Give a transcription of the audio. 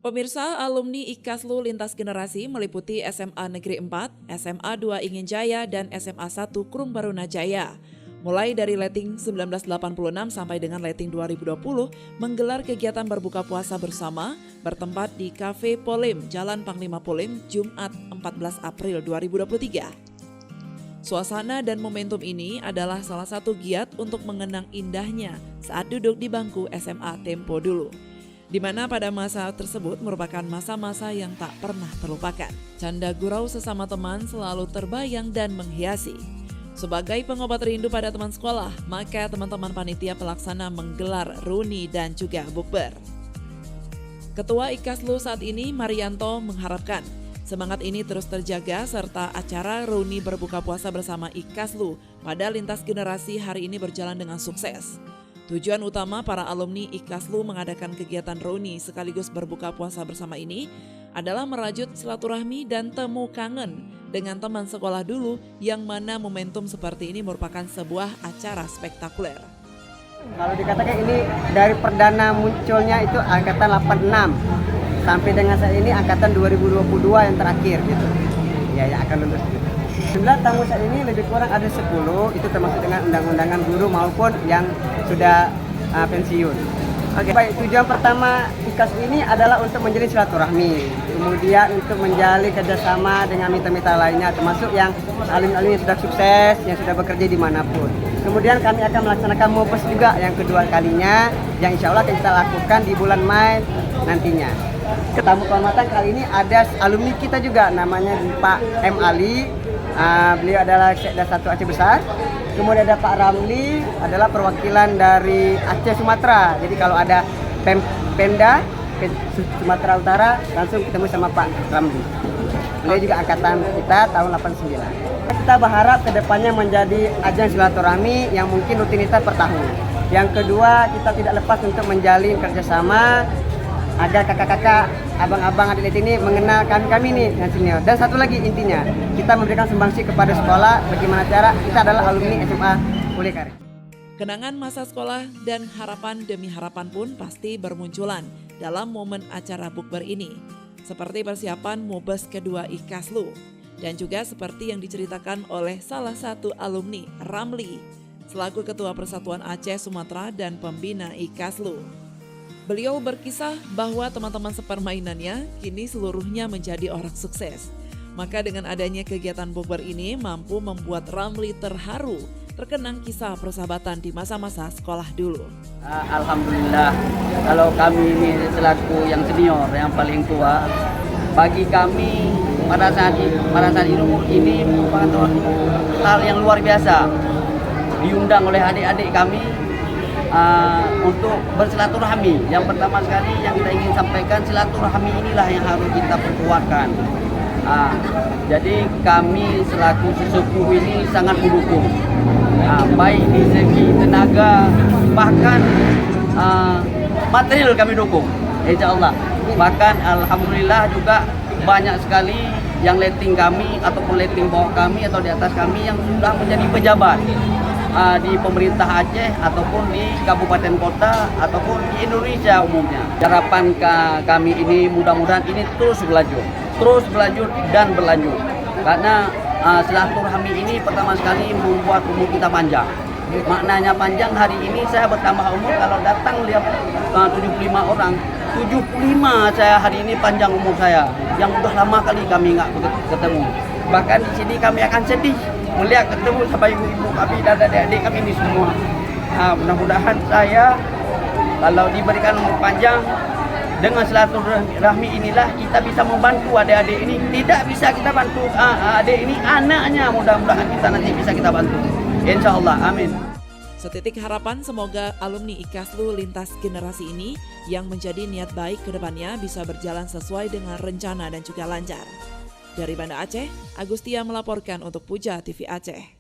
Pemirsa, alumni IKASLU lintas generasi meliputi SMA Negeri 4, SMA 2 Ingin Jaya, dan SMA 1 Krum Barunajaya. Mulai dari letting 1986 sampai dengan letting 2020, menggelar kegiatan berbuka puasa bersama bertempat di Cafe Polim, Jalan Panglima Polim, Jumat 14 April 2023. Suasana dan momentum ini adalah salah satu giat untuk mengenang indahnya saat duduk di bangku SMA tempo dulu, di mana pada masa tersebut merupakan masa-masa yang tak pernah terlupakan. Canda gurau sesama teman selalu terbayang dan menghiasi. Sebagai pengobat rindu pada teman sekolah, maka teman-teman panitia pelaksana menggelar reuni dan juga bukber. Ketua IKASLU saat ini, Marianto, mengharapkan semangat ini terus terjaga serta acara reuni berbuka puasa bersama IKASLU pada lintas generasi hari ini berjalan dengan sukses. Tujuan utama para alumni IKASLU mengadakan kegiatan reuni sekaligus berbuka puasa bersama ini adalah merajut silaturahmi dan temu kangen dengan teman sekolah dulu, yang mana momentum seperti ini merupakan sebuah acara spektakuler. Kalau dikatakan ini dari perdana munculnya itu angkatan 86 sampai dengan saat ini angkatan 2022 yang terakhir gitu. Ya yang akan lulus. Jumlah tamu saat ini lebih kurang ada 10, itu termasuk dengan undang-undangan guru maupun yang sudah pensiun. Oke. Baik, tujuan pertama IKASLU ini adalah untuk menjalin silaturahmi, kemudian untuk menjalin kerjasama dengan mitra-mitra lainnya, termasuk yang alumni-alumni yang sudah sukses, yang sudah bekerja dimanapun. Kemudian kami akan melaksanakan MOBES juga yang kedua kalinya, yang insya Allah akan kita lakukan di bulan Mei nantinya. Tamu kehormatan kali ini ada alumni kita juga, namanya Pak M. Ali. Beliau adalah Sekda 1 Aceh Besar. Kemudian ada Pak Ramli, adalah perwakilan dari Aceh Sumatera. Jadi kalau ada Pemda Sumatera Utara, langsung ketemu sama Pak Ramli. Beliau juga angkatan kita tahun 89. Kita berharap kedepannya menjadi ajang silaturahmi yang mungkin rutinitas per tahun. Yang kedua, kita tidak lepas untuk menjalin kerjasama agar kakak-kakak, abang-abang atlet ini mengenal kami nih yang senior. Dan satu lagi intinya, kita memberikan sumbangsi kepada sekolah. Bagaimana cara? Kita adalah alumni SMA Pulikarya. Kenangan masa sekolah dan harapan demi harapan pun pasti bermunculan dalam momen acara bukber ini. Seperti persiapan MOBES kedua IKASLU. Dan juga seperti yang diceritakan oleh salah satu alumni, Ramli, selaku Ketua Persatuan Aceh Sumatera dan pembina IKASLU. Beliau berkisah bahwa teman-teman sepermainannya kini seluruhnya menjadi orang sukses. Maka dengan adanya kegiatan bukber ini mampu membuat Ramli terharu terkenang kisah persahabatan di masa-masa sekolah dulu. Alhamdulillah, kalau kami ini selaku yang senior, yang paling tua, bagi kami pada saat ini merupakan hal yang luar biasa. Diundang oleh adik-adik kami untuk bersilaturahmi. Yang pertama sekali yang kita ingin sampaikan, silaturahmi inilah yang harus kita perkuatkan. Jadi kami selaku sesepuh ini sangat mendukung, baik di segi tenaga, bahkan material kami dukung, insya Allah. Bahkan alhamdulillah juga banyak sekali yang letting kami ataupun letting bawah kami atau di atas kami yang sudah menjadi pejabat di pemerintah Aceh ataupun di kabupaten kota ataupun di Indonesia umumnya. Harapan kami ini mudah-mudahan ini terus berlanjut dan berlanjut. Karena silaturahmi ini pertama sekali membuat umur kita panjang. Maknanya panjang, hari ini saya bertambah umur, kalau datang lihat 75 orang, 75 saya hari ini panjang umur saya. Yang udah lama kali kami nggak ketemu. Bahkan di sini kami akan sedih melihat ketemu sama ibu-ibu kami dan adik-adik kami ini semua. Mudah-mudahan saya kalau diberikan umur panjang, dengan silaturahmi inilah kita bisa membantu adik-adik ini. Tidak bisa kita bantu adik ini, anaknya mudah-mudahan kita nanti bisa kita bantu. Insya Allah, amin. Setitik harapan semoga alumni IKASLU lintas generasi ini yang menjadi niat baik ke depannya bisa berjalan sesuai dengan rencana dan juga lancar. Dari Banda Aceh, Agustia melaporkan untuk Puja TV Aceh.